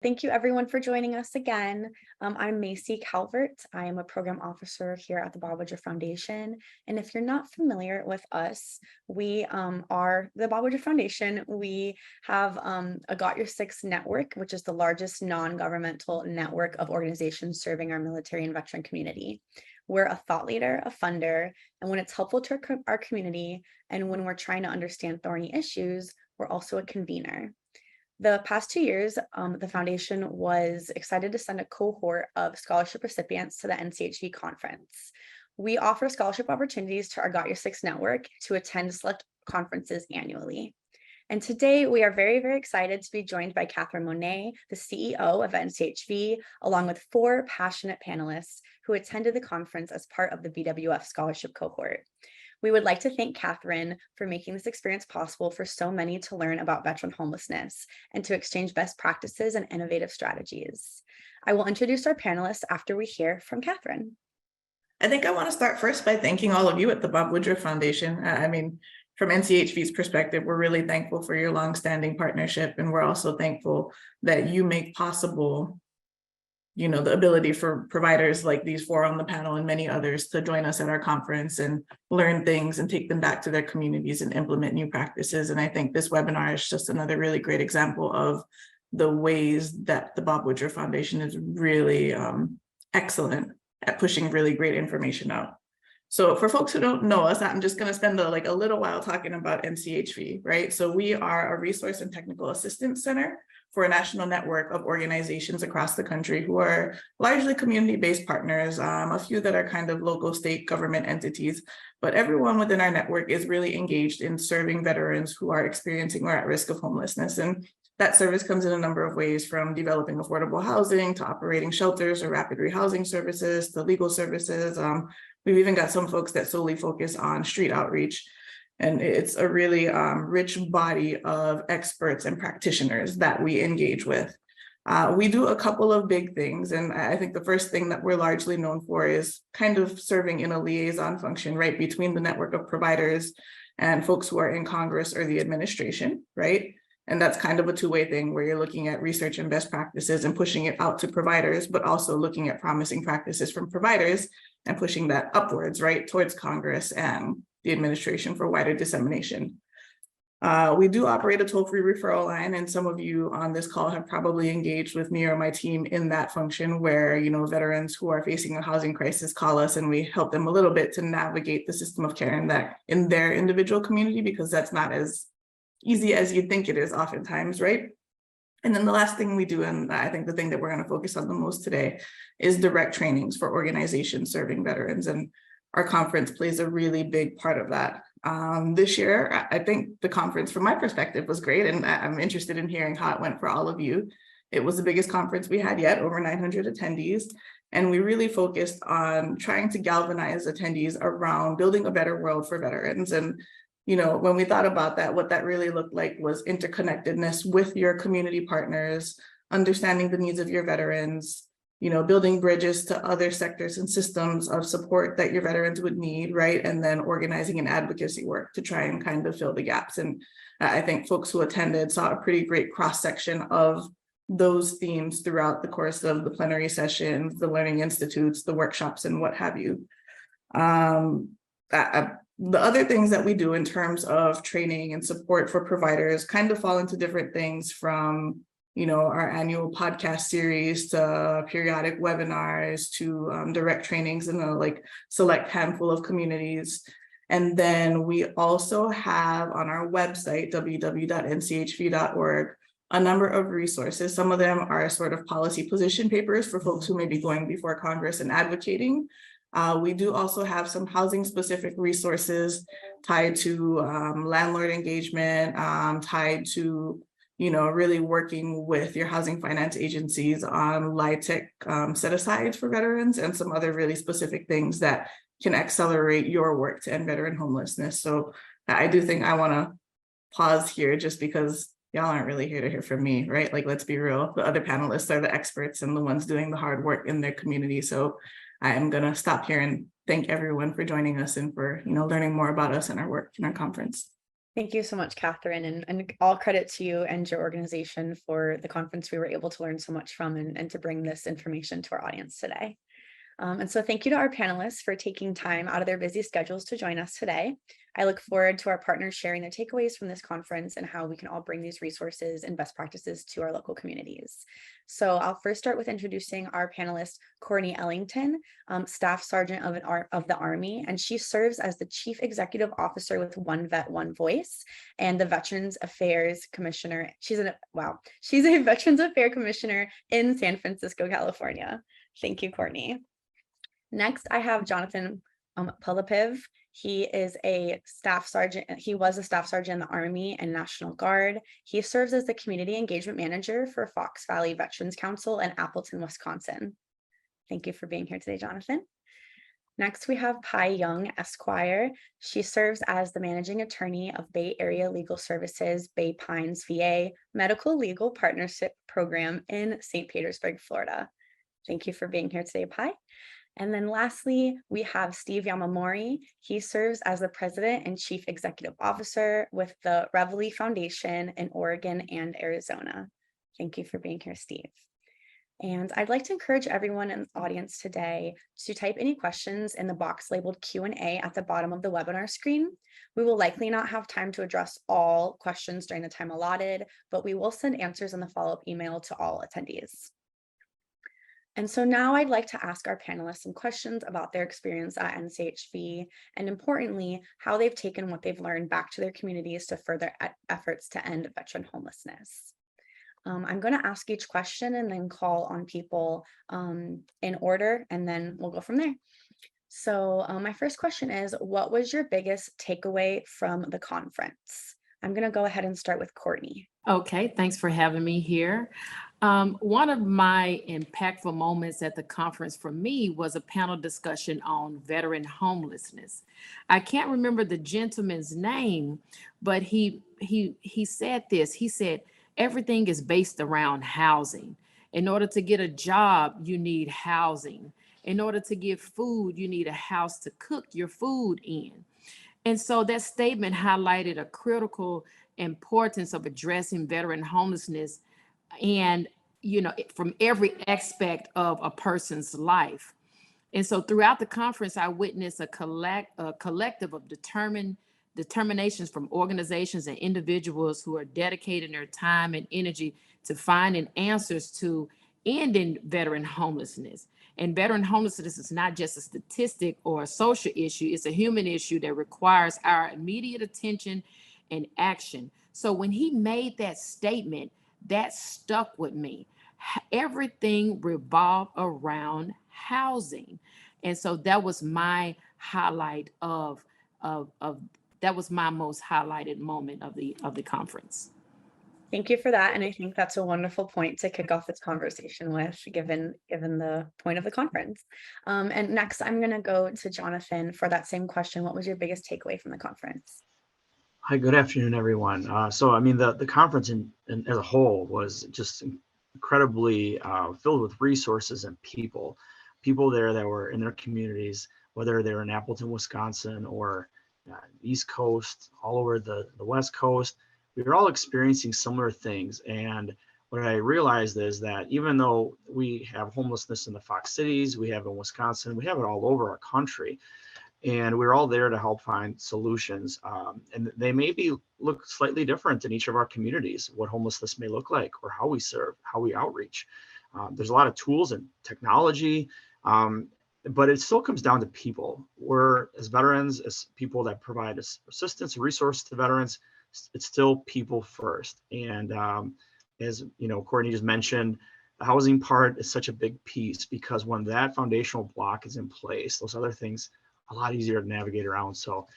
Thank you everyone for joining us again. I'm Maicie Calvert. I am a program officer here at the Bob Woodruff Foundation. And if you're not familiar with us, we are the Bob Woodruff Foundation. We have a Got Your Six network, which is the largest non-governmental network of organizations serving our military and veteran community. We're a thought leader, a funder, and when it's helpful to our community, and when we're trying to understand thorny issues, we're also a convener. The past 2 years, the foundation was excited to send a cohort of scholarship recipients to the NCHV conference. We offer scholarship opportunities to our Got Your Six network to attend select conferences annually. And today we are very, very excited to be joined by Kathryn Monet, the CEO of NCHV, along with 4 passionate panelists who attended the conference as part of the BWF Scholarship Cohort. We would like to thank Kathryn for making this experience possible for so many to learn about veteran homelessness and to exchange best practices and innovative strategies. I will introduce our panelists after we hear from Kathryn. I think I want to start first by thanking all of you at the Bob Woodruff Foundation. From NCHV's perspective, we're really thankful for your longstanding partnership, and we're also thankful that you make possible the ability for providers like these 4 on the panel and many others to join us at our conference and learn things and take them back to their communities and implement new practices. And I think this webinar is just another really great example of the ways that the Bob Woodruff Foundation is really excellent at pushing really great information out. So for folks who don't know us, I'm just going to spend a little while talking about NCHV, right? So we are a resource and technical assistance center for a national network of organizations across the country who are largely community-based partners, a few that are kind of local state government entities, but everyone within our network is really engaged in serving veterans who are experiencing or at risk of homelessness. And that service comes in a number of ways, from developing affordable housing to operating shelters or rapid rehousing services to legal services. We've even got some folks that solely focus on street outreach. And it's a really rich body of experts and practitioners that we engage with. We do a couple of big things. And I think the first thing that we're largely known for is kind of serving in a liaison function, right, between the network of providers and folks who are in Congress or the administration, right? And that's kind of a two-way thing where you're looking at research and best practices and pushing it out to providers, but also looking at promising practices from providers and pushing that upwards, right, towards Congress and the administration for wider dissemination. We do operate a toll-free referral line, and some of you on this call have probably engaged with me or my team in that function where, veterans who are facing a housing crisis call us and we help them a little bit to navigate the system of care in their individual community, because that's not as easy as you'd think it is oftentimes, right? And then the last thing we do, and I think the thing that we're going to focus on the most today, is direct trainings for organizations serving veterans. And our conference plays a really big part of that. This year, I think the conference, from my perspective, was great, and I'm interested in hearing how it went for all of you. It was the biggest conference we had yet, over 900 attendees, and we really focused on trying to galvanize attendees around building a better world for veterans. And when we thought about that, what that really looked like was interconnectedness with your community partners, understanding the needs of your veterans, building bridges to other sectors and systems of support that your veterans would need, right? And then organizing an advocacy work to try and kind of fill the gaps. And I think folks who attended saw a pretty great cross-section of those themes throughout the course of the plenary sessions, the learning institutes, the workshops, and what have you. The other things that we do in terms of training and support for providers kind of fall into different things, from our annual podcast series to periodic webinars to direct trainings in a select handful of communities. And then we also have on our website, www.nchv.org, a number of resources. Some of them are sort of policy position papers for folks who may be going before Congress and advocating. We do also have some housing specific resources tied to landlord engagement, tied to really working with your housing finance agencies on LIHTC set-asides for veterans, and some other really specific things that can accelerate your work to end veteran homelessness. So I do think I want to pause here, just because y'all aren't really here to hear from me, right? Let's be real. The other panelists are the experts and the ones doing the hard work in their community. So I am going to stop here and thank everyone for joining us and for learning more about us and our work in our conference. Thank you so much, Kathryn, and all credit to you and your organization for the conference. We were able to learn so much from and to bring this information to our audience today. And so thank you to our panelists for taking time out of their busy schedules to join us today. I look forward to our partners sharing their takeaways from this conference and how we can all bring these resources and best practices to our local communities. So I'll first start with introducing our panelist, Courtney Ellington, Staff Sergeant of the Army, and she serves as the Chief Executive Officer with OneVet, OneVoice, and the Veterans Affairs Commissioner. She's a Veterans Affairs Commissioner in San Francisco, California. Thank you, Courtney. Next, I have Jonathan Pylypiv. He is a staff sergeant. He was a staff sergeant in the Army and National Guard. He serves as the community engagement manager for Fox Valley Veterans Council in Appleton, Wisconsin. Thank you for being here today, Jonathan. Next, we have Pai Young, Esquire. She serves as the managing attorney of Bay Area Legal Services, Bay Pines, VA, Medical Legal Partnership Program in St. Petersburg, Florida. Thank you for being here today, Pai. And then lastly, we have Steve Yamamori. He serves as the president and chief executive officer with the Reveille Foundation in Oregon and Arizona. Thank you for being here, Steve. And I'd like to encourage everyone in the audience today to type any questions in the box labeled Q&A at the bottom of the webinar screen. We will likely not have time to address all questions during the time allotted, but we will send answers in the follow-up email to all attendees. And so now I'd like to ask our panelists some questions about their experience at NCHV, and importantly, how they've taken what they've learned back to their communities to further efforts to end veteran homelessness. I'm going to ask each question and then call on people in order, and then we'll go from there. So my first question is, what was your biggest takeaway from the conference? I'm going to go ahead and start with Courtney. Okay, thanks for having me here. One of my impactful moments at the conference for me was a panel discussion on veteran homelessness. I can't remember the gentleman's name, but he said this. He said, everything is based around housing. In order to get a job, you need housing. In order to get food, you need a house to cook your food in. And so that statement highlighted a critical importance of addressing veteran homelessness and, from every aspect of a person's life. And so throughout the conference, I witnessed a collective of determinations from organizations and individuals who are dedicating their time and energy to finding answers to ending veteran homelessness. And veteran homelessness is not just a statistic or a social issue, it's a human issue that requires our immediate attention and action. So when he made that statement, that stuck with me. Everything revolved around housing. And so that was my highlight that was my most highlighted moment of the conference. Thank you for that. And I think that's a wonderful point to kick off this conversation with, given the point of the conference. And next, I'm going to go to Jonathan for that same question. What was your biggest takeaway from the conference? Hi, good afternoon, everyone. So, I mean, the conference as a whole was just incredibly filled with resources and people there that were in their communities, whether they're in Appleton, Wisconsin, or East Coast, all over the West Coast. We were all experiencing similar things. And what I realized is that even though we have homelessness in the Fox cities, we have in Wisconsin, we have it all over our country. And we're all there to help find solutions. And they maybe look slightly different in each of our communities, what homelessness may look like, or how we serve, how we outreach. There's a lot of tools and technology, but it still comes down to people. We're, as veterans, as people that provide assistance and resources to veterans, it's still people first. And as Courtney just mentioned, the housing part is such a big piece, because when that foundational block is in place, those other things a lot easier to navigate around. So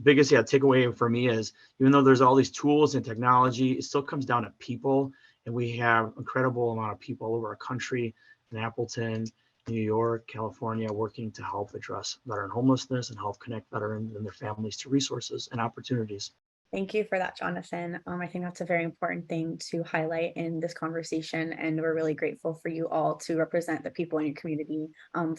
biggest takeaway for me is, even though there's all these tools and technology, it still comes down to people. And we have incredible amount of people all over our country, in Appleton, New York, California, working to help address veteran homelessness and help connect veterans and their families to resources and opportunities. Thank you for that, Jonathan. I think that's a very important thing to highlight in this conversation, and we're really grateful for you all to represent the people in your community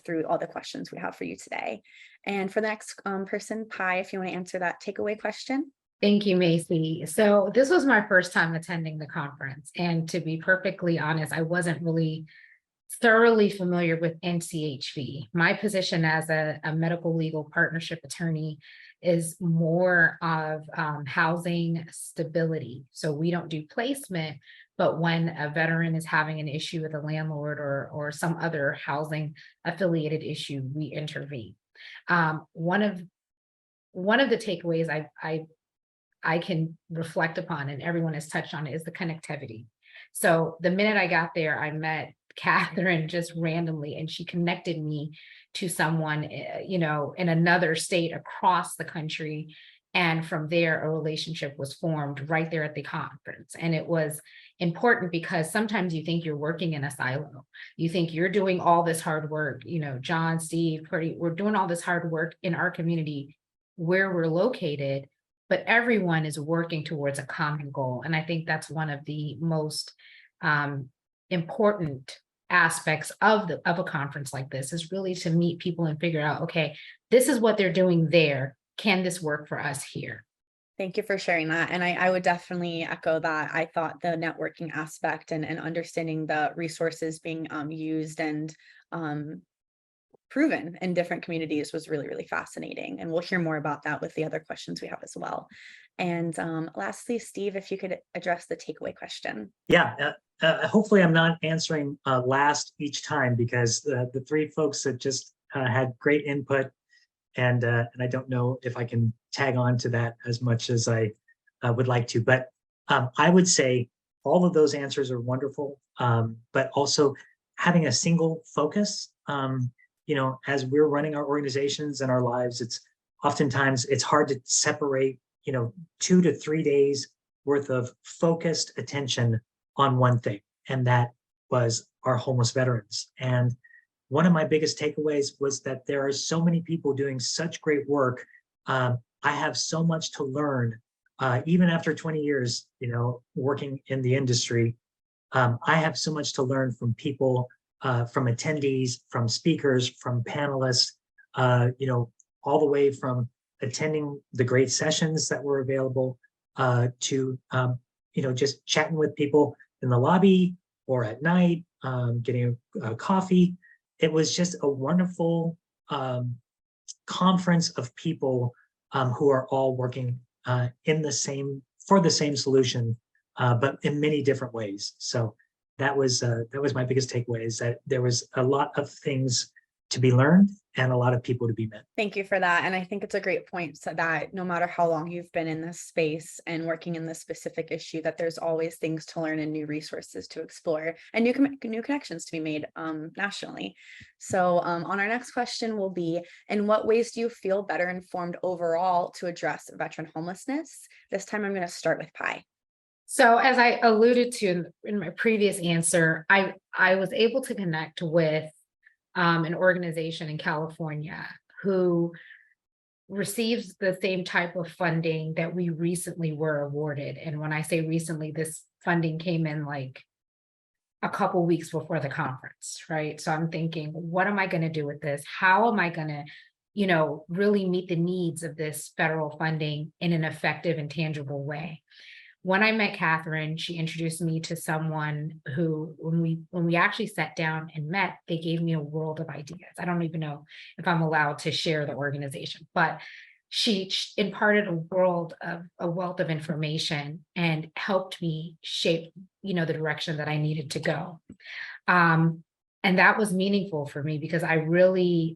through all the questions we have for you today. And for the next person, Pai, if you want to answer that takeaway question. Thank you, Maicie. So this was my first time attending the conference. And to be perfectly honest, I wasn't really thoroughly familiar with NCHV. My position as a medical legal partnership attorney is more of housing stability. So we don't do placement, but when a veteran is having an issue with a landlord or some other housing affiliated issue, we intervene. One of the takeaways I can reflect upon, and everyone has touched on it, is the connectivity. So the minute I got there, I met Kathryn just randomly, and she connected me to someone, in another state across the country. And from there, a relationship was formed right there at the conference. And it was important because sometimes you think you're working in a silo. You think you're doing all this hard work, John, Steve, Courtney, we're doing all this hard work in our community where we're located, but everyone is working towards a common goal. And I think that's one of the most important aspects of a conference like this, is really to meet people and figure out, okay, this is what they're doing there. Can this work for us here? Thank you for sharing that. And I would definitely echo that. I thought the networking aspect and understanding the resources being used and proven in different communities was really, really fascinating. And we'll hear more about that with the other questions we have as well. And lastly, Steve, if you could address the takeaway question. Yeah, hopefully I'm not answering last each time, because the three folks that just had great input, and I don't know if I can tag on to that as much as I would like to, but I would say all of those answers are wonderful, but also having a single focus. As we're running our organizations and our lives, it's hard to separate 2 to 3 days worth of focused attention on one thing, and that was our homeless veterans. And one of my biggest takeaways was that there are so many people doing such great work. I have so much to learn, even after 20 years, working in the industry. I have so much to learn from people, from attendees, from speakers, from panelists, all the way from attending the great sessions that were available to, just chatting with people in the lobby or at night, getting a coffee. It was just a wonderful conference of people who are all working for the same solution, but in many different ways. So that was my biggest takeaway, is that there was a lot of things to be learned and a lot of people to be met. Thank you for that. And I think it's a great point, so that no matter how long you've been in this space and working in this specific issue, that there's always things to learn and new resources to explore and new connections to be made nationally. So on our next question will be, in what ways do you feel better informed overall to address veteran homelessness? This time I'm going to start with Pi. So as I alluded to in my previous answer, I was able to connect with an organization in California who receives the same type of funding that we recently were awarded. And when I say recently, this funding came in like a couple weeks before the conference, right? So I'm thinking, what am I going to do with this? How am I going to, really meet the needs of this federal funding in an effective and tangible way? When I met Kathryn, she introduced me to someone who, when we actually sat down and met, they gave me a world of ideas. I don't even know if I'm allowed to share the organization, but she imparted a wealth of information and helped me shape, the direction that I needed to go. And that was meaningful for me, because I really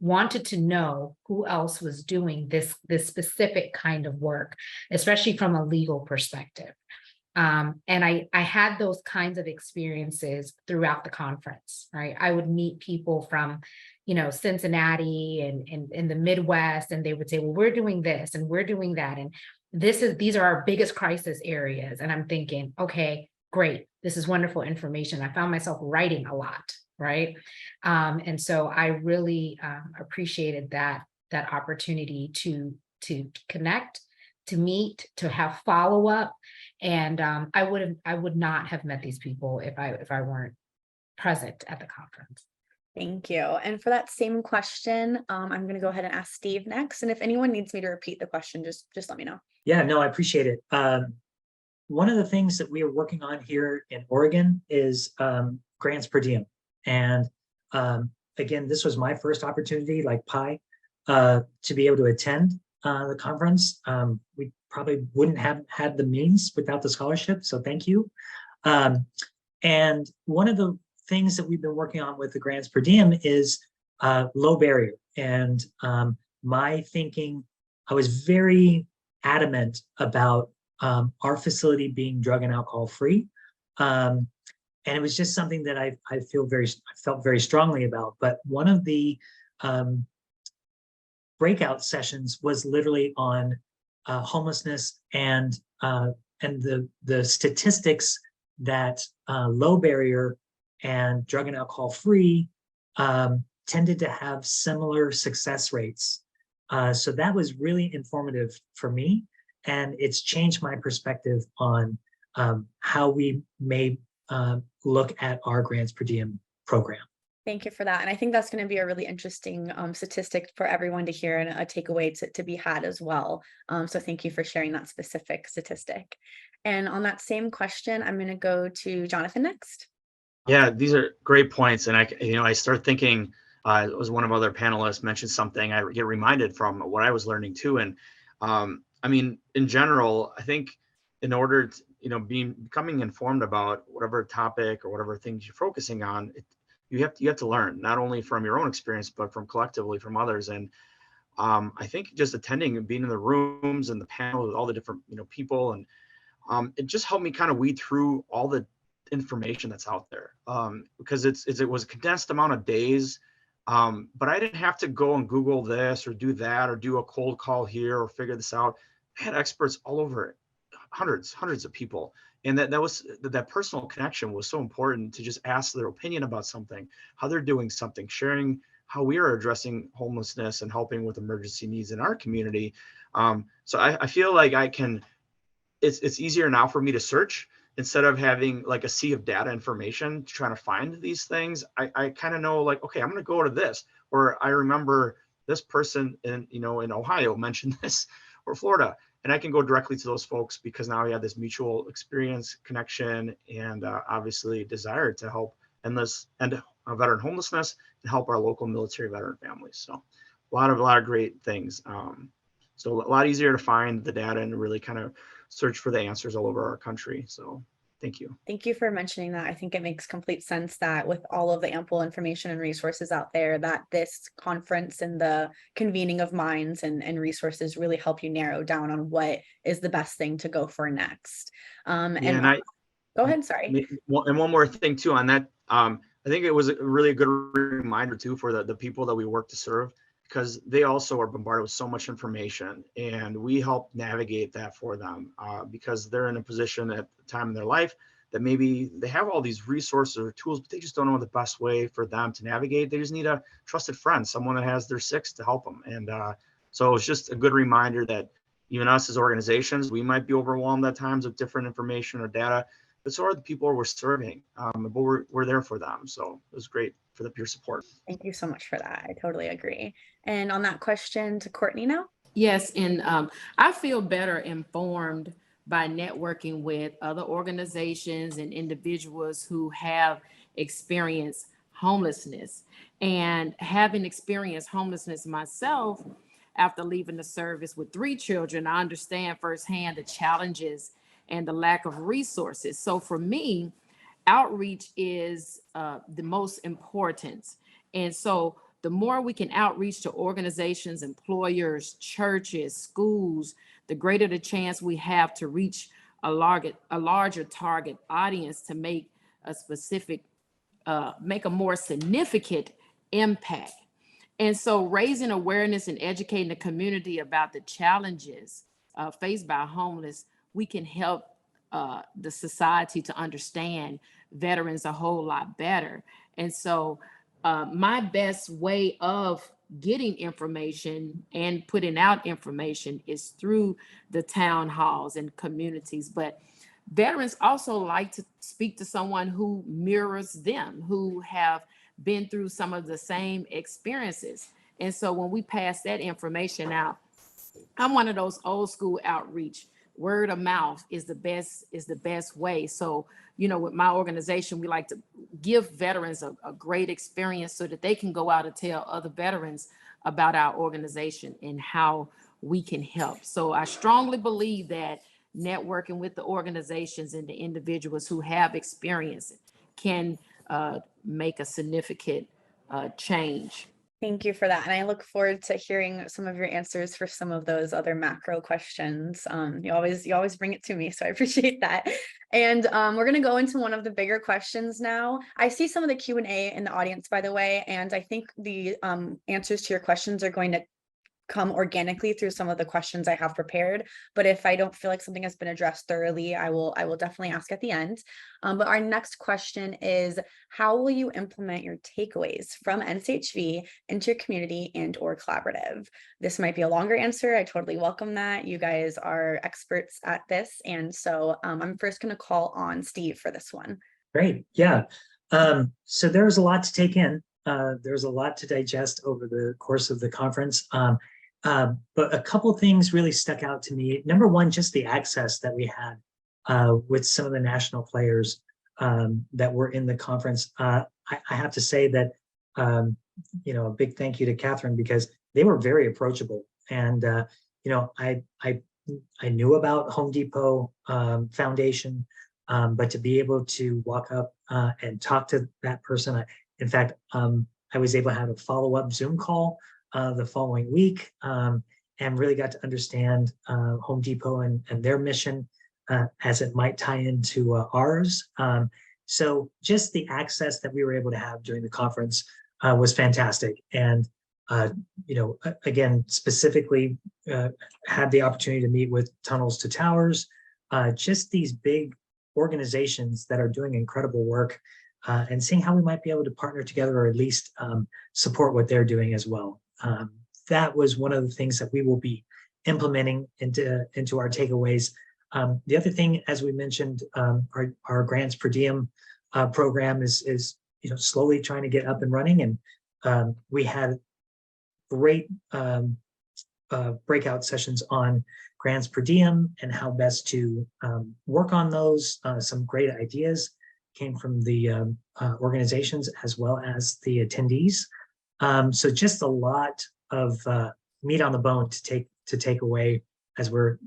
wanted to know who else was doing this specific kind of work, especially from a legal perspective. And I had those kinds of experiences throughout the conference, right? I would meet people from, Cincinnati and in the Midwest, and they would say, well, we're doing this and we're doing that. And these are our biggest crisis areas. And I'm thinking, okay, great. This is wonderful information. I found myself writing a lot, right? And so I really appreciated that opportunity to connect, to meet, to have follow-up. And I would not have met these people if I weren't present at the conference. Thank you. And for that same question, I'm going to go ahead and ask Steve next. And if anyone needs me to repeat the question, just let me know. Yeah, no, I appreciate it. One of the things that we are working on here in Oregon is grants per diem. And again, this was my first opportunity, like Pi, to be able to attend the conference. We probably wouldn't have had the means without the scholarship, so thank you. And one of the things that we've been working on with the grants per diem is low barrier. And my thinking, I was very adamant about our facility being drug and alcohol free. And it was just something that I felt very strongly about. But one of the breakout sessions was literally on homelessness and the statistics that low barrier and drug and alcohol free tended to have similar success rates. So that was really informative for me, and it's changed my perspective on how we may look at our grants per diem program. Thank you for that. And I think that's going to be a really interesting statistic for everyone to hear and a takeaway to be had as well. So thank you for sharing that specific statistic. And on that same question, I'm going to go to Jonathan next. Yeah, these are great points. And I start thinking, it was one of other panelists mentioned something, I get reminded from what I was learning too. And I mean, in general, I think in order to, becoming informed about whatever topic or whatever things you're focusing on, you have to learn, not only from your own experience, but from collectively from others. And I think just attending and being in the rooms and the panel with all the different, people, and it just helped me kind of weed through all the information that's out there, because it was a condensed amount of days, but I didn't have to go and Google this or do that or do a cold call here or figure this out. I had experts all over it, hundreds of people, and that personal connection was so important, to just ask their opinion about something, how they're doing something, sharing how we are addressing homelessness and helping with emergency needs in our community. So I feel like it's easier now for me to search instead of having like a sea of data information trying to find these things. I kind of know, like, okay, I'm going to go to this, or I remember this person in Ohio mentioned this, or Florida, and I can go directly to those folks because now we have this mutual experience, connection, and obviously desire to help end veteran homelessness and help our local military veteran families. So a lot of great things. So a lot easier to find the data and really kind of search for the answers all over our country. So thank you. Thank you for mentioning that. I think it makes complete sense that with all of the ample information and resources out there, that this conference and the convening of minds and resources really help you narrow down on what is the best thing to go for next. Go ahead, sorry. And one more thing too on that. I think it was a really good reminder too for the people that we work to serve, because they also are bombarded with so much information, and we help navigate that for them, because they're in a position at the time in their life that maybe they have all these resources or tools, but they just don't know the best way for them to navigate. They just need a trusted friend, someone that has their six to help them. And so it's just a good reminder that even us as organizations, we might be overwhelmed at times with different information or data, but so are the people we're serving, but we're there for them. So it was great for the peer support. Thank you so much for that. I totally agree. And on that question to Courtney now. Yes, and I feel better informed by networking with other organizations and individuals who have experienced homelessness. And having experienced homelessness myself, after leaving the service with 3 children, I understand firsthand the challenges and the lack of resources. So for me, outreach is the most important. And so the more we can outreach to organizations, employers, churches, schools, the greater the chance we have to reach a larger target audience to make a more significant impact. And so raising awareness and educating the community about the challenges faced by homeless, we can help the society to understand veterans a whole lot better. And so my best way of getting information and putting out information is through the town halls and communities. But veterans also like to speak to someone who mirrors them, who have been through some of the same experiences. And so when we pass that information out, I'm one of those old school outreach. Word of mouth is the best way. So, you know, with my organization, we like to give veterans a great experience so that they can go out and tell other veterans about our organization and how we can help. So I strongly believe that networking with the organizations and the individuals who have experience can make a significant change. Thank you for that. And I look forward to hearing some of your answers for some of those other macro questions. You always bring it to me, so I appreciate that. And we're going to go into one of the bigger questions now. I see some of the Q&A in the audience, by the way, and I think the answers to your questions are going to come organically through some of the questions I have prepared. But if I don't feel like something has been addressed thoroughly, I will definitely ask at the end. But our next question is, how will you implement your takeaways from NCHV into your community and or collaborative? This might be a longer answer. I totally welcome that. You guys are experts at this. And so I'm first going to call on Steve for this one. Great. Yeah. So there's a lot to take in. There's a lot to digest over the course of the conference. But a couple things really stuck out to me. Number one, just the access that we had with some of the national players that were in the conference. I have to say that, you know, a big thank you to Kathryn, because they were very approachable. And, you know, I knew about Home Depot Foundation, but to be able to walk up and talk to that person, in fact, I was able to have a follow-up Zoom call the following week, and really got to understand Home Depot and their mission as it might tie into ours. So just the access that we were able to have during the conference was fantastic. And, you know, again, specifically had the opportunity to meet with Tunnels to Towers, just these big organizations that are doing incredible work, and seeing how we might be able to partner together, or at least support what they're doing as well. That was one of the things that we will be implementing into our takeaways. The other thing, as we mentioned, our grants per diem program is you know, slowly trying to get up and running, and we had great breakout sessions on grants per diem and how best to work on those. Some great ideas came from the organizations as well as the attendees. So just a lot of meat on the bone to take away as we're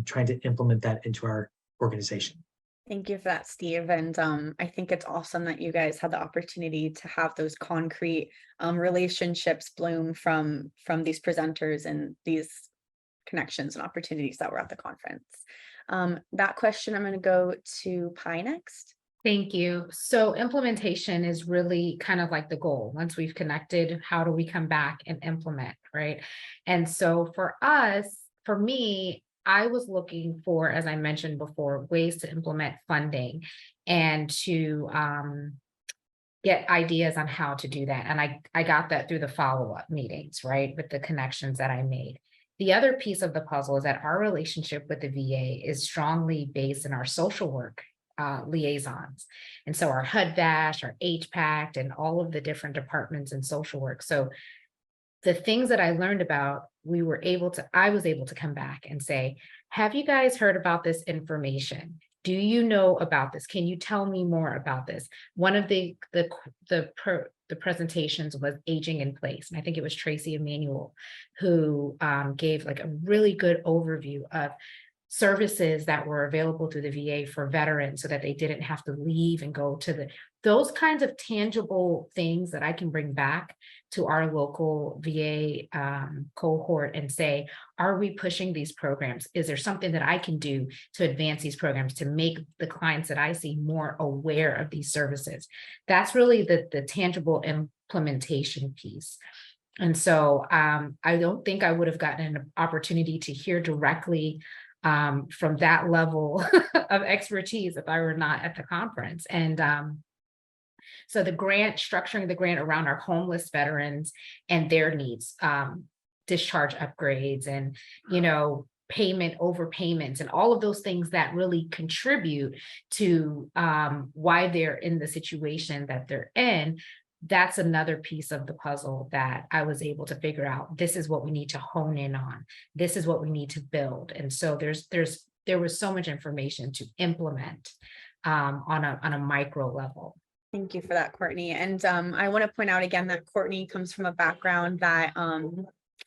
trying to implement that into our organization. Thank you for that, Steve. And I think it's awesome that you guys had the opportunity to have those concrete relationships bloom from these presenters and these connections and opportunities that were at the conference. That question, I'm going to go to Pi next. Thank you. So implementation is really kind of like the goal. Once we've connected, how do we come back and implement, right? And so for us, for me, I was looking for, as I mentioned before, ways to implement funding and to get ideas on how to do that. And I got that through the follow-up meetings, right, with the connections that I made. The other piece of the puzzle is that our relationship with the VA is strongly based in our social work liaisons. And so our HUD-VASH, our HPACT, and all of the different departments in social work. So the things that I learned about, I was able to come back and say, have you guys heard about this information? Do you know about this? Can you tell me more about this? One of the presentations was aging in place. And I think it was Tracy Emanuel who gave like a really good overview of services that were available through the VA for veterans so that they didn't have to leave and go to those kinds of tangible things that I can bring back to our local VA cohort and say, are we pushing these programs? Is there something that I can do to advance these programs to make the clients that I see more aware of these services? That's really the tangible implementation piece. And so I don't think I would have gotten an opportunity to hear directly from that level of expertise if I were not at the conference. And so the grant, structuring the grant around our homeless veterans and their needs, discharge upgrades and, you know, payment overpayments and all of those things that really contribute to why they're in the situation that they're in. that's another piece of the puzzle that I was able to figure out. This is what we need to hone in on. This is what we need to build. And so there was so much information to implement on a micro level. Thank you for that, Courtney. And I want to point out again that Courtney comes from a background that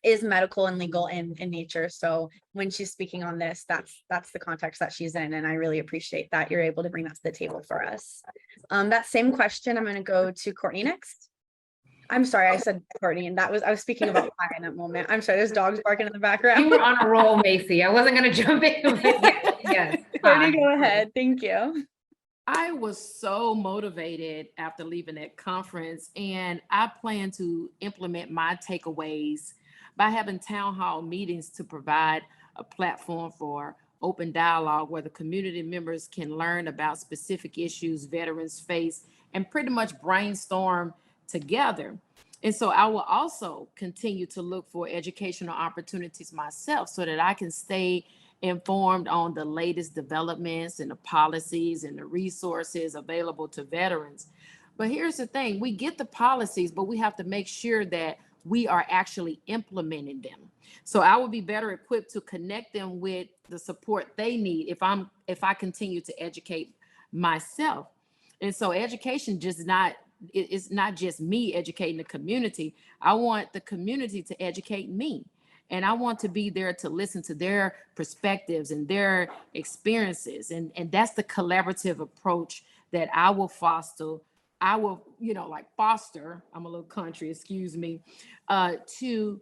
is medical and legal in nature. So when she's speaking on this, that's the context that she's in. And I really appreciate that you're able to bring that to the table for us. That same question, I'm going to go to Courtney next. I'm sorry, I said Courtney, and I was speaking about pie in that moment. I'm sorry, there's dogs barking in the background. You were on a roll, Maicie. I wasn't going to jump in. Yes. Courtney, go ahead. Thank you. I was so motivated after leaving that conference, and I plan to implement my takeaways by having town hall meetings to provide a platform for open dialogue where the community members can learn about specific issues veterans face and pretty much brainstorm together. And so I will also continue to look for educational opportunities myself so that I can stay informed on the latest developments and the policies and the resources available to veterans. But here's the thing, we get the policies, but we have to make sure that we are actually implementing them. So I will be better equipped to connect them with the support they need if I continue to educate myself. And so education it's not just me educating the community. I want the community to educate me. And I want to be there to listen to their perspectives and their experiences. And that's the collaborative approach that I will foster. I will, foster, I'm a little country, excuse me, to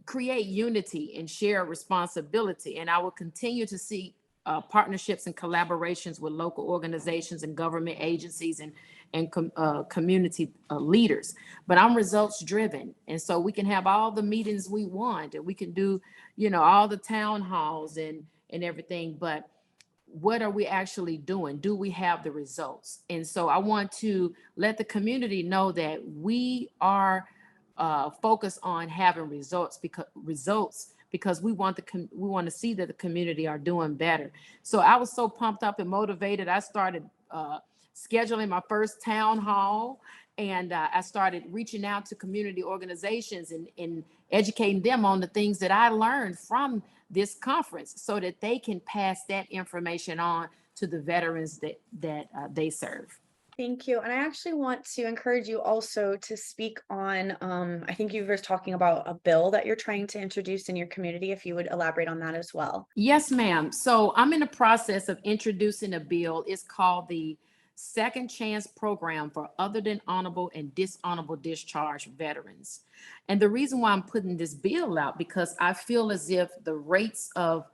create unity and share responsibility. And I will continue to seek partnerships and collaborations with local organizations and government agencies and community leaders. But I'm results driven. And so we can have all the meetings we want, and we can do, all the town halls and everything. But what are we actually doing? Do we have the results? And so I want to let the community know that we are focused on having results because we want to see that the community are doing better. So I was so pumped up and motivated. I started scheduling my first town hall, and I started reaching out to community organizations and educating them on the things that I learned from this conference so that they can pass that information on to the veterans that they serve. Thank you. And I actually want to encourage you also to speak on, I think you were talking about a bill that you're trying to introduce in your community, if you would elaborate on that as well. Yes, ma'am. So I'm in the process of introducing a bill. It's called the Second Chance Program for Other Than Honorable and Dishonorable Discharge Veterans. And the reason why I'm putting this bill out, because I feel as if the rates of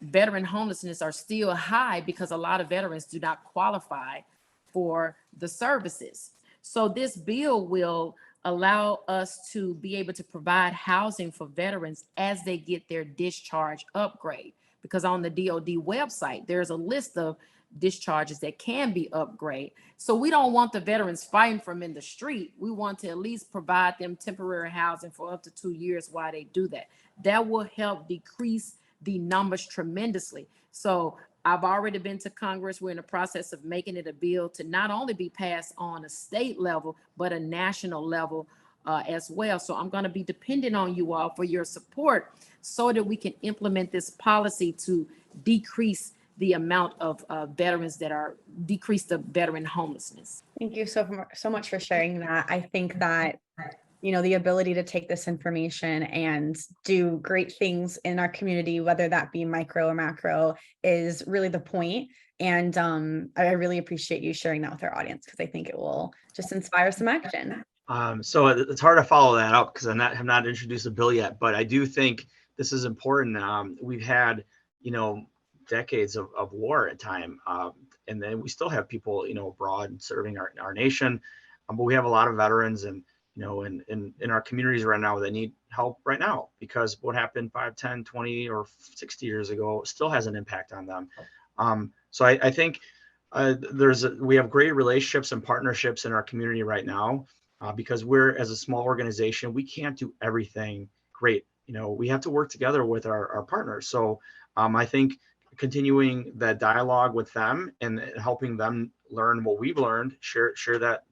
veteran homelessness are still high because a lot of veterans do not qualify for the services. So this bill will allow us to be able to provide housing for veterans as they get their discharge upgrade. Because on the DoD website, there's a list of discharges that can be upgraded. So we don't want the veterans fighting from in the street. We want to at least provide them temporary housing for up to 2 years while they do that. That will help decrease the numbers tremendously. So I've already been to Congress. We're in the process of making it a bill to not only be passed on a state level, but a national level as well. So I'm going to be dependent on you all for your support so that we can implement this policy to decrease the amount of veterans decrease the veteran homelessness. Thank you so much for sharing that. I think that, the ability to take this information and do great things in our community, whether that be micro or macro, is really the point. And I really appreciate you sharing that with our audience, because I think it will just inspire some action. So it's hard to follow that up because I have not introduced a bill yet, but I do think this is important. We've had, decades of war at time, and then we still have people, abroad serving our nation, but we have a lot of veterans and, in our communities right now that need help right now, because what happened 5, 10, 20, or 60 years ago still has an impact on them. So I think we have great relationships and partnerships in our community right now, because as a small organization, we can't do everything great. We have to work together with our partners. So I think continuing that dialogue with them and helping them learn what we've learned, share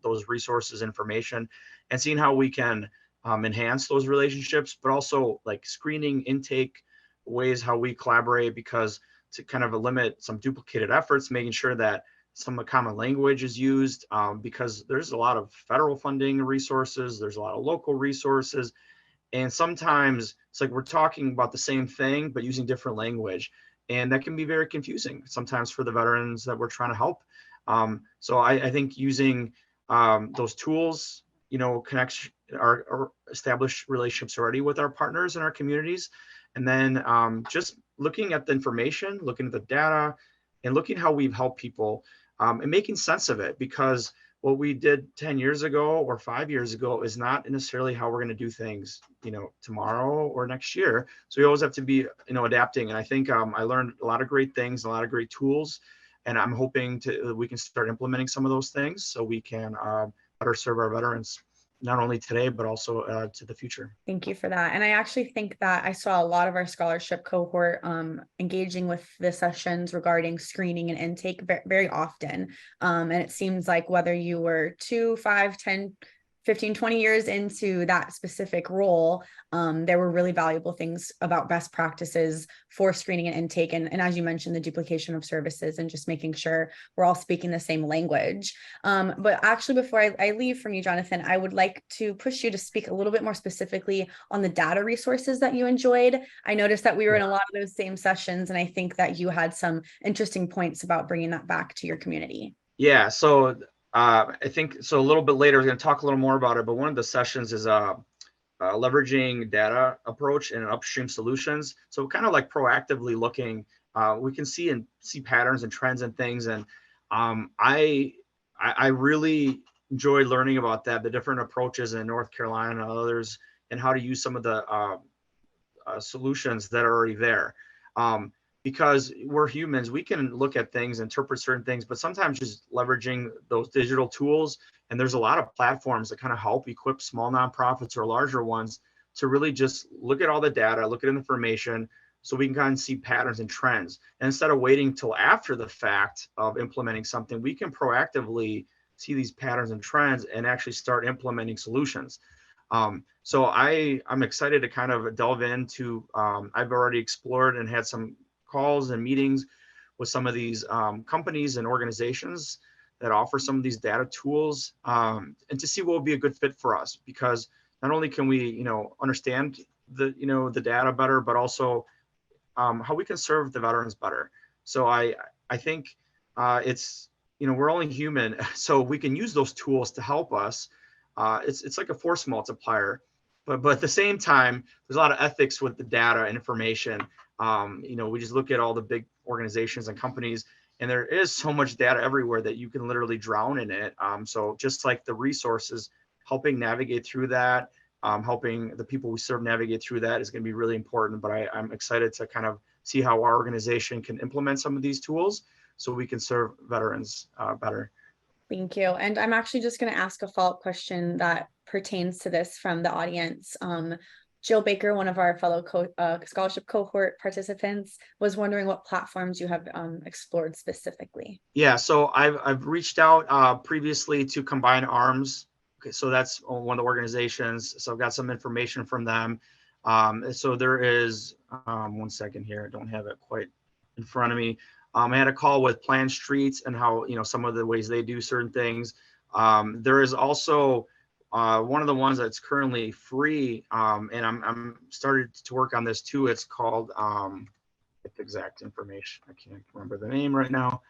those resources, information, and seeing how we can enhance those relationships, but also like screening, intake, ways how we collaborate, because to kind of limit some duplicated efforts, making sure that some common language is used, because there's a lot of federal funding resources, there's a lot of local resources, and sometimes it's like we're talking about the same thing but using different language, and that can be very confusing sometimes for the veterans that we're trying to help. So I think using those tools, connect or establish relationships already with our partners in our communities, and then just looking at the information, looking at the data, and looking how we've helped people, and making sense of it, because what we did 10 years ago or 5 years ago is not necessarily how we're going to do things, tomorrow or next year. So we always have to be, adapting. And I think I learned a lot of great things, a lot of great tools, and I'm hoping we can start implementing some of those things so we can better serve our veterans, not only today, but also to the future. Thank you for that. And I actually think that I saw a lot of our scholarship cohort engaging with the sessions regarding screening and intake very often. And it seems like whether you were 2, 5, 10, 15, 20 years into that specific role, there were really valuable things about best practices for screening and intake. And as you mentioned, the duplication of services and just making sure we're all speaking the same language. But actually, before I leave from you, Jonathan, I would like to push you to speak a little bit more specifically on the data resources that you enjoyed. I noticed that we were in a lot of those same sessions, and I think that you had some interesting points about bringing that back to your community. Yeah, so I think so. A little bit later, we're going to talk a little more about it. But one of the sessions is leveraging data approach and upstream solutions. So kind of like proactively looking, we can see patterns and trends and things. And I really enjoy learning about that, the different approaches in North Carolina and others, and how to use some of the solutions that are already there. Because we're humans, we can look at things, interpret certain things, but sometimes just leveraging those digital tools. And there's a lot of platforms that kind of help equip small nonprofits or larger ones to really just look at all the data, look at information, so we can kind of see patterns and trends. And instead of waiting till after the fact of implementing something, we can proactively see these patterns and trends and actually start implementing solutions. So I'm excited to kind of delve into, I've already explored and had some calls and meetings with some of these companies and organizations that offer some of these data tools, and to see what would be a good fit for us, because not only can we understand the data better, but also how we can serve the veterans better. So I think it's we're only human, so we can use those tools to help us. It's like a force multiplier, but at the same time, there's a lot of ethics with the data and information. We just look at all the big organizations and companies, and there is so much data everywhere that you can literally drown in it. So just like the resources, helping navigate through that, helping the people we serve navigate through that is going to be really important. But I'm excited to kind of see how our organization can implement some of these tools so we can serve veterans better. Thank you. And I'm actually just going to ask a follow-up question that pertains to this from the audience. Jill Baker, one of our fellow scholarship cohort participants, was wondering what platforms you have explored specifically. Yeah, so I've reached out previously to Combine Arms. Okay, so that's one of the organizations. So I've got some information from them. So there is, 1 second here, I don't have it quite in front of me. I had a call with Plan Streets and how, some of the ways they do certain things. There is also one of the ones that's currently free, and I'm started to work on this too. It's called, get the exact information. I can't remember the name right now.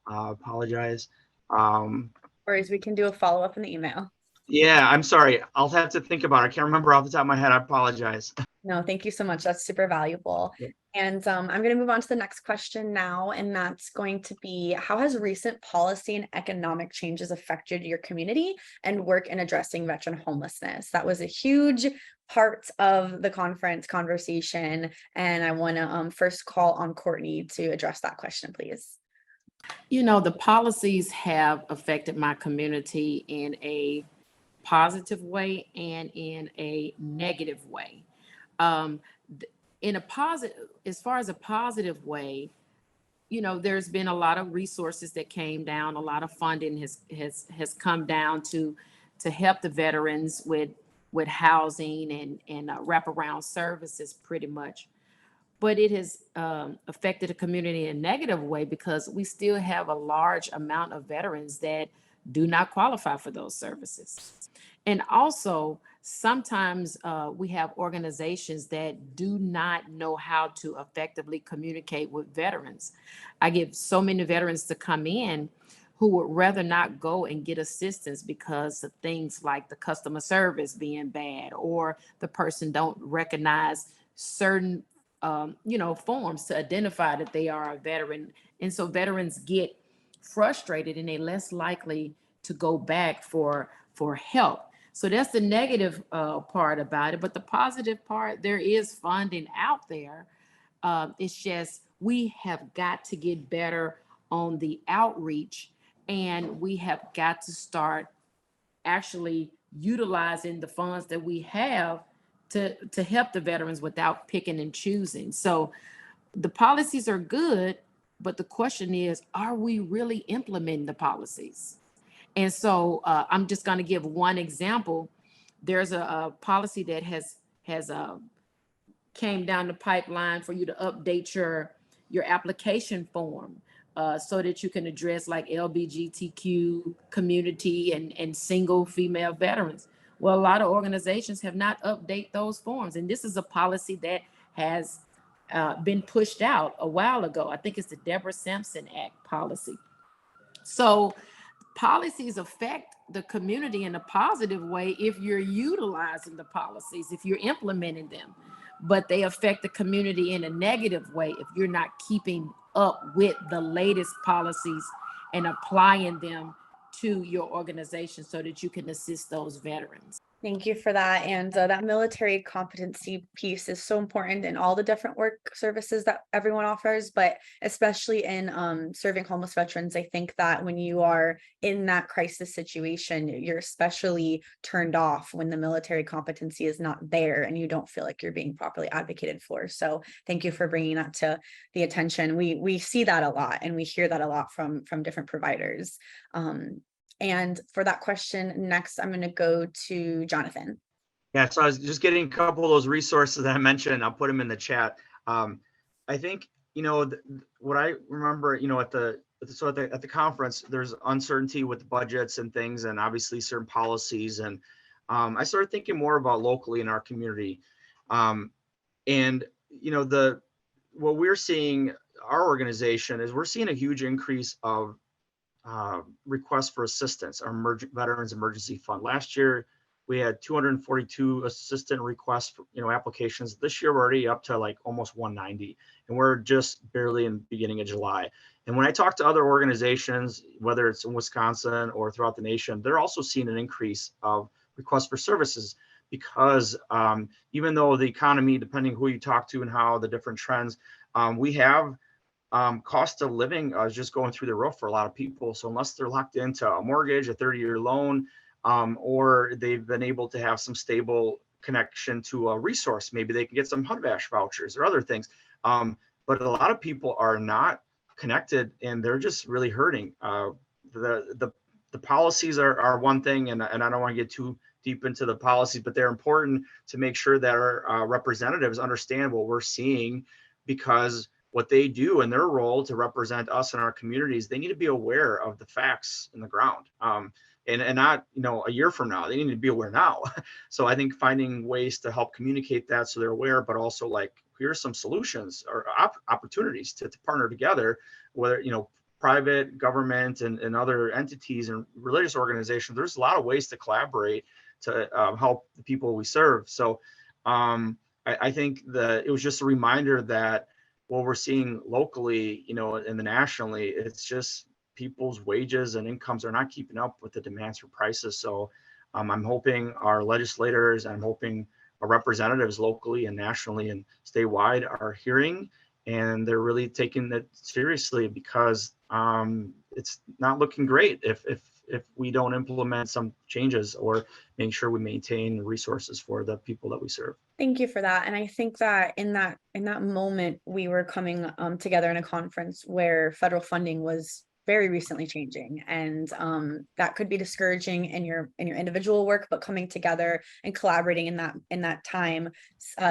Apologize. Or as we can do a follow-up in the email. Yeah, I'm sorry. I'll have to think about it. I can't remember off the top of my head. I apologize. No, thank you so much. That's super valuable. Yep. And I'm going to move on to the next question now, and that's going to be, how has recent policy and economic changes affected your community and work in addressing veteran homelessness? That was a huge part of the conference conversation, and I want to first call on Courtney to address that question, please. The policies have affected my community in a positive way and in a negative way. In a positive, as far as a positive way, you know, there's been a lot of resources that came down, a lot of funding has come down to help the veterans with housing and wraparound services pretty much. But it has affected the community in a negative way because we still have a large amount of veterans that do not qualify for those services. And also, sometimes we have organizations that do not know how to effectively communicate with veterans. I get so many veterans to come in who would rather not go and get assistance because of things like the customer service being bad, or the person don't recognize certain forms to identify that they are a veteran. And so veterans get frustrated and they're less likely to go back for help. So that's the negative part about it. But the positive part, there is funding out there. It's just we have got to get better on the outreach, and we have got to start actually utilizing the funds that we have to help the veterans without picking and choosing. So the policies are good, but the question is, are we really implementing the policies? And so I'm just going to give one example. There's a policy that has came down the pipeline for you to update your application form so that you can address like LGBTQ community and single female veterans. Well, a lot of organizations have not updated those forms. And this is a policy that has been pushed out a while ago. I think it's the Deborah Sampson Act policy. So policies affect the community in a positive way if you're utilizing the policies, if you're implementing them, but they affect the community in a negative way if you're not keeping up with the latest policies and applying them to your organization so that you can assist those veterans. Thank you for that. And that military competency piece is so important in all the different work services that everyone offers, but especially in serving homeless veterans. I think that when you are in that crisis situation, you're especially turned off when the military competency is not there and you don't feel like you're being properly advocated for. So thank you for bringing that to the attention. We see that a lot, and we hear that a lot from different providers. And for that question, next, I'm going to go to Jonathan. Yeah, so I was just getting a couple of those resources that I mentioned. I'll put them in the chat. I think, what I remember, at the conference, there's uncertainty with budgets and things, and obviously certain policies. And I started thinking more about locally in our community. And, what we're seeing, our organization, is we're seeing a huge increase of requests for assistance, our Veterans Emergency Fund. Last year, we had 242 assistant requests for, applications. This year, we're already up to like almost 190, and we're just barely in the beginning of July. And when I talk to other organizations, whether it's in Wisconsin or throughout the nation, they're also seeing an increase of requests for services because even though the economy, depending who you talk to and how the different trends, we have cost of living is just going through the roof for a lot of people. So unless they're locked into a mortgage, a 30-year loan, or they've been able to have some stable connection to a resource, maybe they can get some HUD-VASH vouchers or other things. But a lot of people are not connected and they're just really hurting. The policies are one thing, and I don't want to get too deep into the policies, but they're important to make sure that our representatives understand what we're seeing, because what they do in their role to represent us in our communities, they need to be aware of the facts in the ground. And not, a year from now, they need to be aware now. So I think finding ways to help communicate that so they're aware, but also like, here's some solutions or opportunities to partner together, whether, private, government, and other entities and religious organizations. There's a lot of ways to collaborate to help the people we serve. So I think that it was just a reminder that what we're seeing locally, and nationally, it's just people's wages and incomes are not keeping up with the demands for prices. So I'm hoping our legislators, I'm hoping our representatives locally and nationally and statewide are hearing, and they're really taking it seriously, because it's not looking great if if we don't implement some changes or make sure we maintain resources for the people that we serve. Thank you for that. And I think that in that moment, we were coming together in a conference where federal funding was very recently changing, and that could be discouraging in your individual work, but coming together and collaborating in that time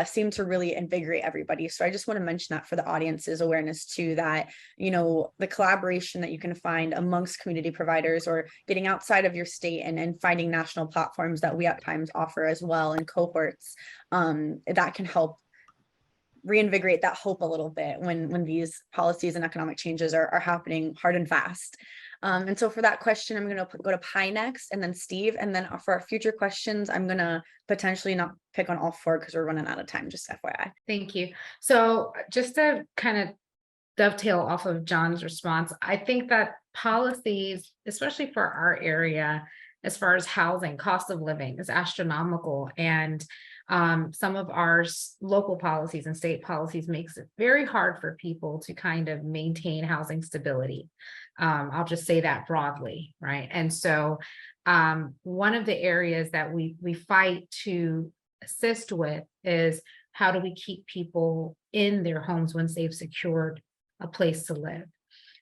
seemed to really invigorate everybody. So I just want to mention that for the audience's awareness too, that, you know, the collaboration that you can find amongst community providers or getting outside of your state and finding national platforms that we at times offer as well in cohorts, that can help reinvigorate that hope a little bit when these policies and economic changes are happening hard and fast. And so for that question, I'm going to go to Pi next, and then Steve, and then for our future questions, I'm going to potentially not pick on all four because we're running out of time, just FYI. Thank you. So just to kind of dovetail off of John's response, I think that policies, especially for our area, as far as housing, cost of living is astronomical, and some of our local policies and state policies makes it very hard for people to kind of maintain housing stability. I'll just say that broadly, right? And so one of the areas that we fight to assist with is how do we keep people in their homes once they've secured a place to live.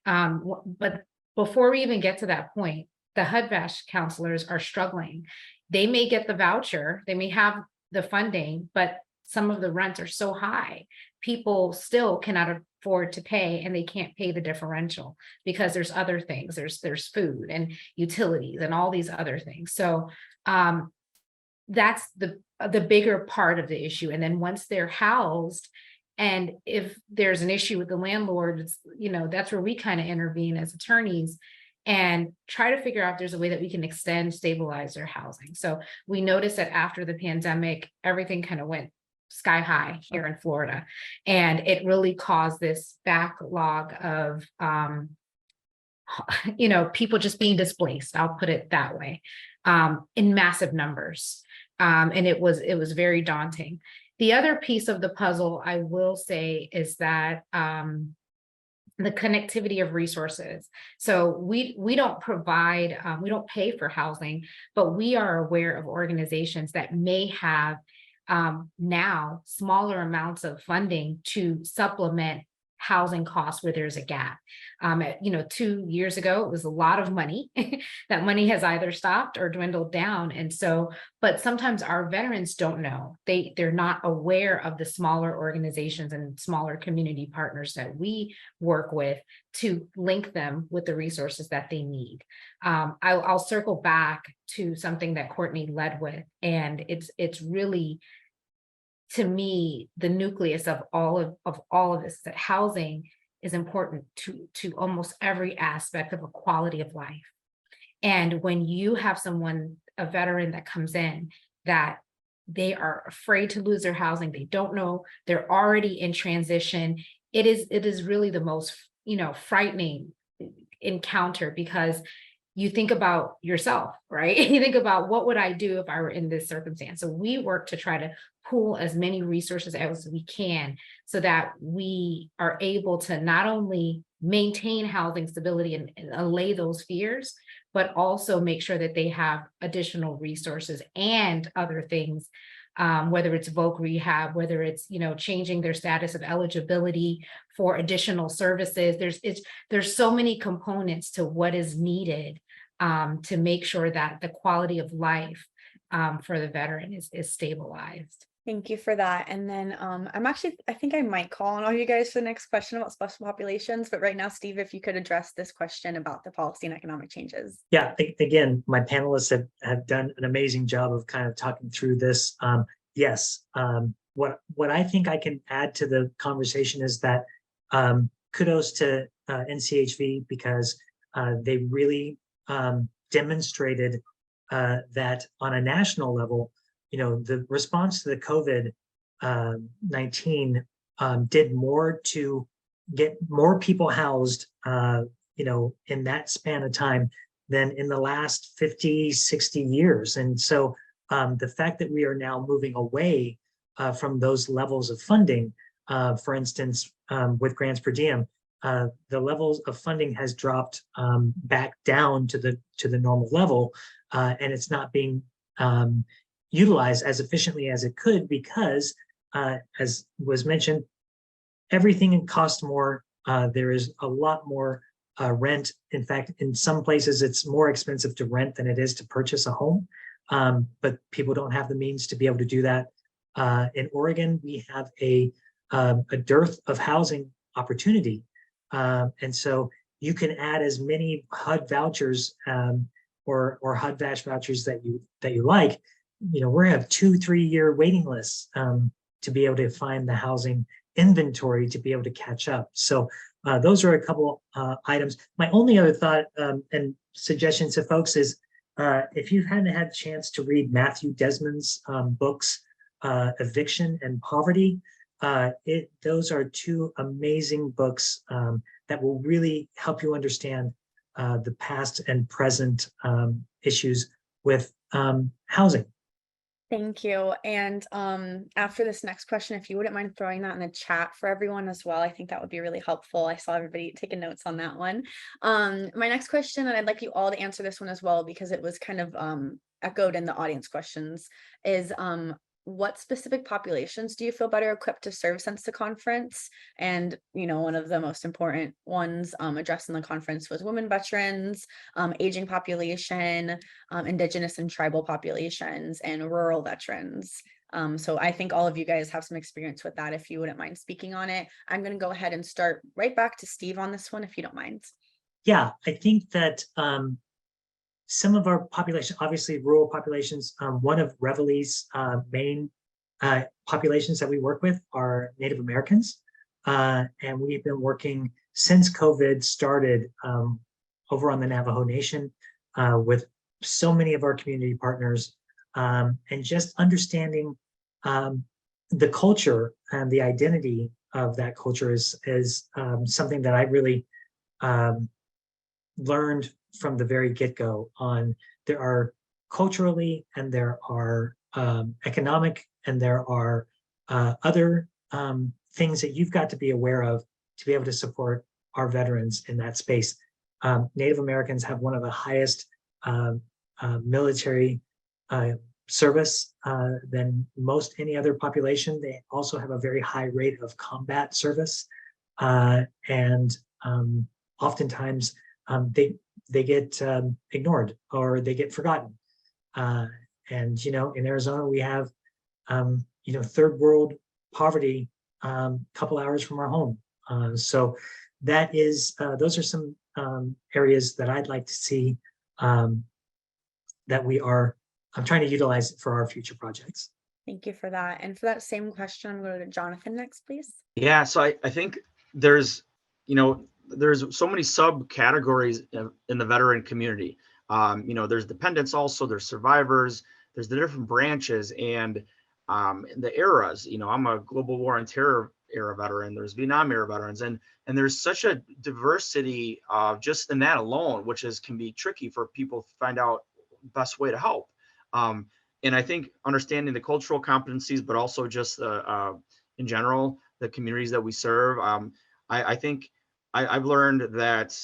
But before we even get to that point, the HUD-VASH counselors are struggling. They may get the voucher, they may have the funding, but some of the rents are so high, people still cannot afford to pay, and they can't pay the differential because there's other things, there's food and utilities and all these other things. So that's the bigger part of the issue. And then once they're housed, and if there's an issue with the landlord, it's, you know, that's where we kind of intervene as attorneys and try to figure out if there's a way that we can extend, stabilize their housing. So we noticed that after the pandemic, everything kind of went sky high here in Florida, and it really caused this backlog of, you know, people just being displaced. I'll put it that way, in massive numbers, and it was very daunting. The other piece of the puzzle, I will say, is that the connectivity of resources. So we don't provide, we don't pay for housing, but we are aware of organizations that may have now smaller amounts of funding to supplement housing costs where there's a gap. You know, 2 years ago, it was a lot of money. That money has either stopped or dwindled down. And so, but sometimes our veterans don't know. They're not aware of the smaller organizations and smaller community partners that we work with to link them with the resources that they need. I'll circle back to something that Courtney led with, and it's really, to me, the nucleus of all of this, that housing is important to almost every aspect of a quality of life. And when you have someone, a veteran that comes in, that they are afraid to lose their housing, they don't know, they're already in transition, it is really the most, you know, frightening encounter, because you think about yourself, right? You think about, what would I do if I were in this circumstance? So we work to try to pool as many resources as we can so that we are able to not only maintain housing stability and allay those fears, but also make sure that they have additional resources and other things, whether it's voc rehab, whether it's, you know, changing their status of eligibility for additional services. There's so many components to what is needed to make sure that the quality of life for the veteran is stabilized. Thank you for that. And then I think I might call on all you guys for the next question about special populations, but right now, Steve, if you could address this question about the policy and economic changes. Yeah, again, my panelists have done an amazing job of kind of talking through this. Yes, what I think I can add to the conversation is that kudos to NCHV, because they really demonstrated that on a national level, you know, the response to the COVID-19 did more to get more people housed, you know, in that span of time than in the last 50, 60 years. And so the fact that we are now moving away from those levels of funding, for instance, with grants per diem, the levels of funding has dropped back down to the normal level, and it's not being utilized as efficiently as it could because, as was mentioned, everything costs more. There is a lot more rent. In fact, in some places, it's more expensive to rent than it is to purchase a home. But people don't have the means to be able to do that. In Oregon, we have a dearth of housing opportunity. And so you can add as many HUD vouchers or HUD-VASH vouchers that you like. You know, we have 2-3 year waiting lists to be able to find the housing inventory to be able to catch up. So those are a couple items. My only other thought and suggestion to folks is if you hadn't had a chance to read Matthew Desmond's books, Eviction and Poverty, those are two amazing books that will really help you understand the past and present issues with housing. Thank you. And after this next question, if you wouldn't mind throwing that in the chat for everyone as well, I think that would be really helpful. I saw everybody taking notes on that one. My next question, and I'd like you all to answer this one as well, because it was kind of echoed in the audience questions, is what specific populations do you feel better equipped to serve since the conference? And, you know, one of the most important ones addressed in the conference was women veterans, aging population, indigenous and tribal populations, and rural veterans. So I think all of you guys have some experience with that. If you wouldn't mind speaking on it, I'm going to go ahead and start right back to Steve on this one, if you don't mind. Yeah, I think that some of our population, obviously rural populations, one of Reveille's main populations that we work with are Native Americans. And we've been working since COVID started over on the Navajo Nation with so many of our community partners, and just understanding the culture and the identity of that culture is something that I really learned from the very get-go. On there are culturally and there are economic and there are other things that you've got to be aware of to be able to support our veterans in that space. Native Americans have one of the highest military service than most any other population. They also have a very high rate of combat service, and oftentimes they get ignored or they get forgotten. And, you know, in Arizona, we have, you know, third world poverty a couple hours from our home. So that is, those are some areas that I'd like to see that I'm trying to utilize for our future projects. Thank you for that. And for that same question, I'm going to go to Jonathan next, please. Yeah, so I think there's, you know, there's so many subcategories in the veteran community. You know, there's dependents also, there's survivors, there's the different branches and the eras. You know, I'm a global war and terror era veteran, there's Vietnam era veterans, and there's such a diversity just in that alone, which can be tricky for people to find out the best way to help. And I think understanding the cultural competencies, but also just in general, the communities that we serve. I think I've learned that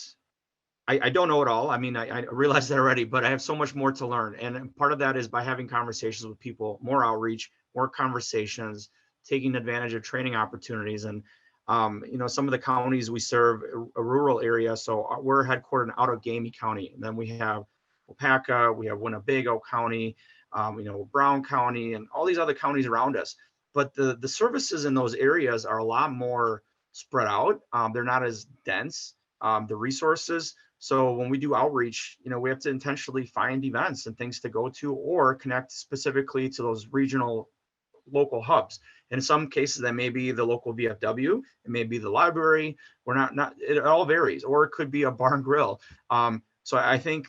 I don't know it all. I mean, I realize that already, but I have so much more to learn. And part of that is by having conversations with people, more outreach, more conversations, taking advantage of training opportunities. And, you know, some of the counties we serve, a rural area. So we're headquartered in Outagamie County. And then we have Wapaka, we have Winnebago County, you know, Brown County, and all these other counties around us. But the services in those areas are a lot more spread out. They're not as dense, the resources. So when we do outreach, you know, we have to intentionally find events and things to go to or connect specifically to those regional local hubs. In some cases, that may be the local VFW, it may be the library. It all varies, or it could be a bar and grill. So I think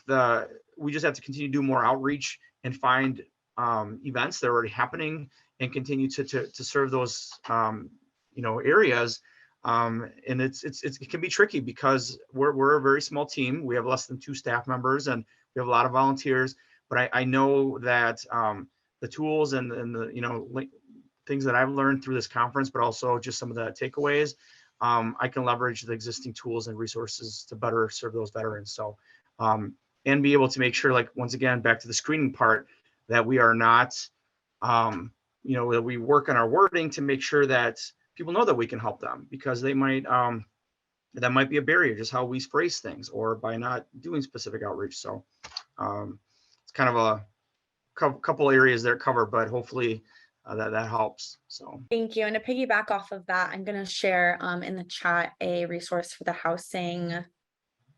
we just have to continue to do more outreach and find events that are already happening and continue to serve those you know, areas. And it can be tricky because we're a very small team. We have less than 2 staff members and we have a lot of volunteers. But I know that the tools and the, you know, things that I've learned through this conference, but also just some of the takeaways, I can leverage the existing tools and resources to better serve those veterans. So, and be able to make sure, like, once again, back to the screening part, that we are not, that we work on our wording to make sure that people know that we can help them, because they might, that might be a barrier, just how we phrase things, or by not doing specific outreach. So it's kind of a couple areas there covered, but hopefully that helps. So thank you. And to piggyback off of that, I'm going to share in the chat a resource for the Housing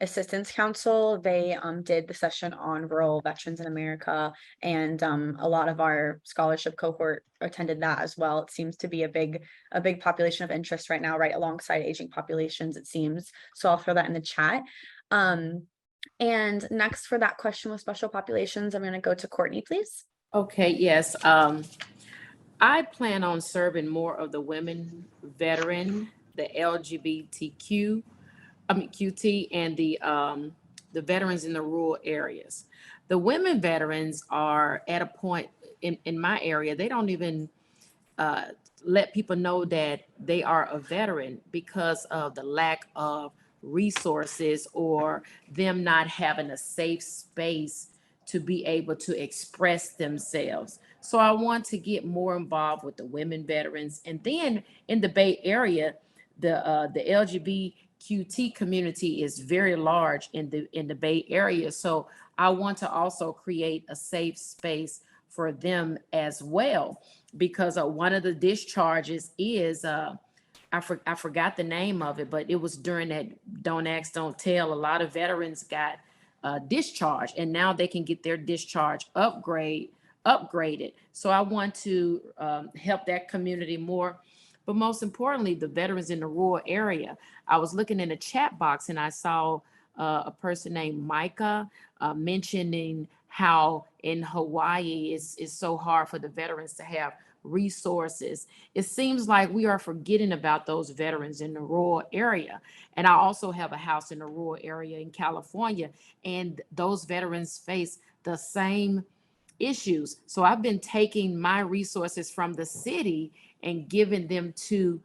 Assistance Council. They did the session on rural veterans in America, and a lot of our scholarship cohort attended that as well. It seems to be a big population of interest right now, right alongside aging populations, it seems. So I'll throw that in the chat. And next, for that question with special populations, I'm going to go to Courtney, please. Okay, yes. I plan on serving more of the women veteran, the LGBTQ, QT, and the veterans in the rural areas. The women veterans are at a point in my area, they don't even let people know that they are a veteran because of the lack of resources, or them not having a safe space to be able to express themselves. So I want to get more involved with the women veterans. And then in the Bay Area, the LGBTQT community is very large in the Bay Area. So I want to also create a safe space for them as well, because one of the discharges is I forgot the name of it, but it was during that Don't Ask, Don't Tell. A lot of veterans got discharged, and now they can get their discharge upgraded. So I want to help that community more. But most importantly, the veterans in the rural area. I was looking in the chat box and I saw a person named Micah mentioning how in Hawaii it's so hard for the veterans to have resources. It seems like we are forgetting about those veterans in the rural area. And I also have a house in the rural area in California, and those veterans face the same issues. So I've been taking my resources from the city and giving them to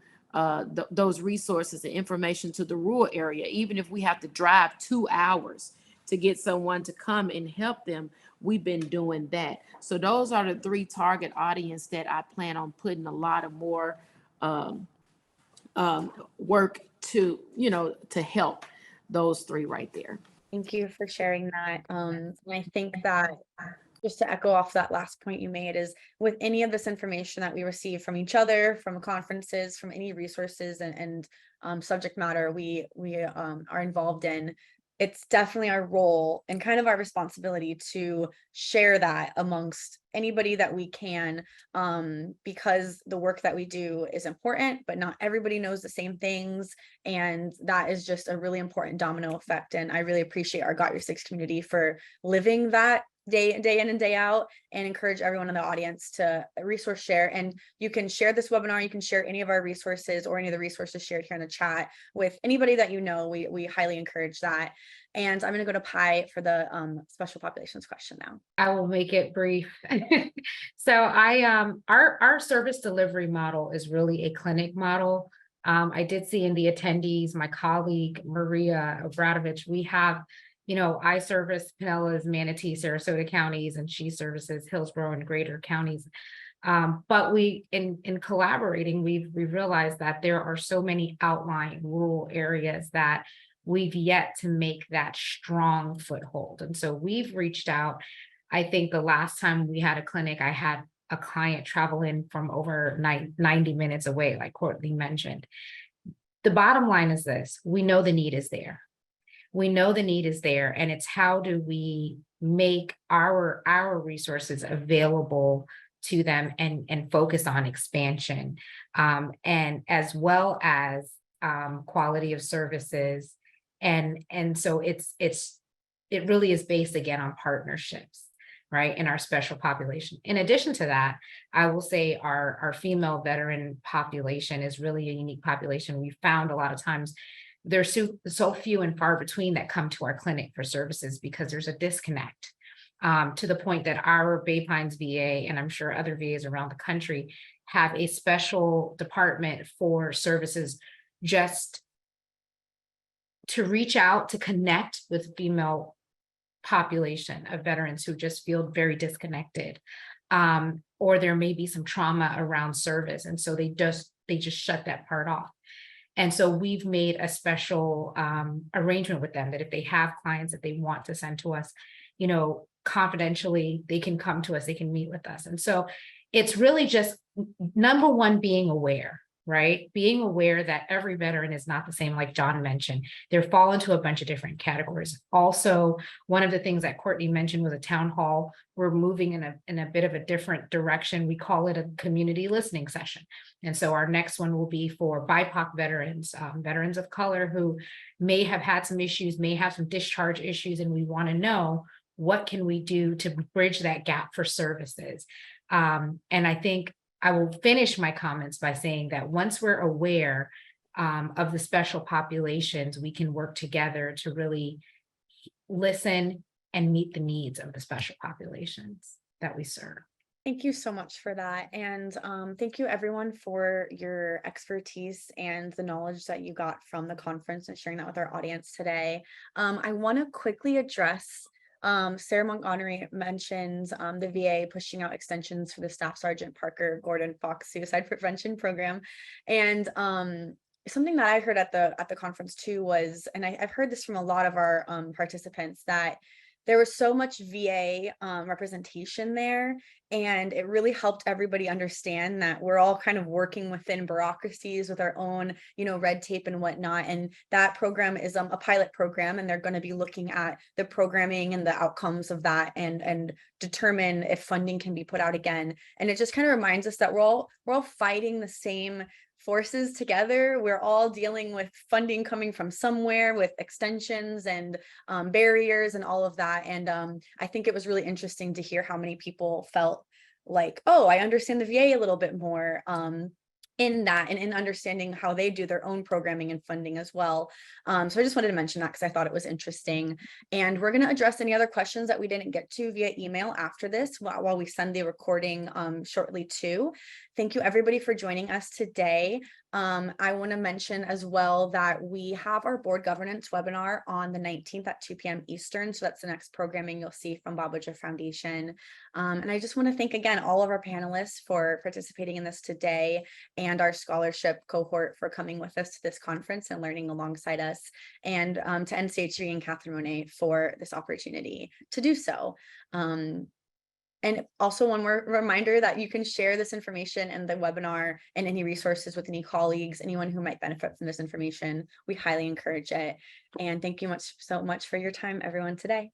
those resources and information to the rural area. Even if we have to drive 2 hours to get someone to come and help them, we've been doing that. So those are the 3 target audience that I plan on putting a lot of more work to, to help those 3 right there. Thank you for sharing that. And I think that just to echo off that last point you made, is with any of this information that we receive from each other, from conferences, from any resources and subject matter we are involved in, it's definitely our role and kind of our responsibility to share that amongst anybody that we can, because the work that we do is important, but not everybody knows the same things. And that is just a really important domino effect. And I really appreciate our Got Your Six community for living that day in and day out, and encourage everyone in the audience to resource share. And you can share this webinar, you can share any of our resources or any of the resources shared here in the chat with anybody that you know. We highly encourage that. And I'm going to go to Pi for the special populations question now. I will make it brief. So our service delivery model is really a clinic model. I did see in the attendees, my colleague Maria Obradovich, we have, I service Pinellas, Manatee, Sarasota counties, and she services Hillsborough and Greater counties. But we, in collaborating, we've realized that there are so many outlying rural areas that we've yet to make that strong foothold. And so we've reached out. I think the last time we had a clinic, I had a client travel in from over 90 minutes away, like Courtney mentioned. The bottom line is this: we know the need is there. We know the need is there, and it's how do we make our resources available to them and focus on expansion, and as well as quality of services. And so it really is based again on partnerships, right, in our special population. In addition to that, I will say our female veteran population is really a unique population. We found a lot of times there's so few and far between that come to our clinic for services because there's a disconnect, to the point that our Bay Pines VA, and I'm sure other VAs around the country, have a special department for services just to reach out to connect with female population of veterans who just feel very disconnected, or there may be some trauma around service, and so they just shut that part off. And so we've made a special arrangement with them that if they have clients that they want to send to us, you know, confidentially, they can come to us, they can meet with us. And so it's really just, number one, being aware, right? Being aware that every veteran is not the same, like John mentioned. They fall into a bunch of different categories. Also, one of the things that Courtney mentioned was a town hall. We're moving in a bit of a different direction. We call it a community listening session. And so our next one will be for BIPOC veterans, veterans of color who may have had some issues, may have some discharge issues, and we want to know what can we do to bridge that gap for services. And I think I will finish my comments by saying that once we're aware of the special populations, we can work together to really listen and meet the needs of the special populations that we serve. Thank you so much for that. And thank you everyone for your expertise and the knowledge that you got from the conference and sharing that with our audience today. I want to quickly address Sarah Montgomery mentions the VA pushing out extensions for the Staff Sergeant Parker Gordon Fox Suicide Prevention Program. And something that I heard at the conference too was, and I've heard this from a lot of our participants, that there was so much VA representation there, and it really helped everybody understand that we're all kind of working within bureaucracies with our own, you know, red tape and whatnot. And that program is a pilot program, and they're going to be looking at the programming and the outcomes of that, and determine if funding can be put out again. And it just kind of reminds us that we're all fighting the same forces together. We're all dealing with funding coming from somewhere, with extensions and barriers and all of that. And I think it was really interesting to hear how many people felt like, oh, I understand the VA a little bit more in that, and in understanding how they do their own programming and funding as well. So I just wanted to mention that because I thought it was interesting. And we're going to address any other questions that we didn't get to via email after this while we send the recording shortly too. Thank you everybody for joining us today. I want to mention as well that we have our board governance webinar on the 19th at 2 p.m. Eastern. So that's the next programming you'll see from Bob Woodruff Foundation. And I just want to thank again all of our panelists for participating in this today, and our scholarship cohort for coming with us to this conference and learning alongside us, and to NCHV and Kathryn Monet for this opportunity to do so. And also one more reminder that you can share this information and the webinar and any resources with any colleagues, anyone who might benefit from this information. We highly encourage it. And thank you so much for your time, everyone, today.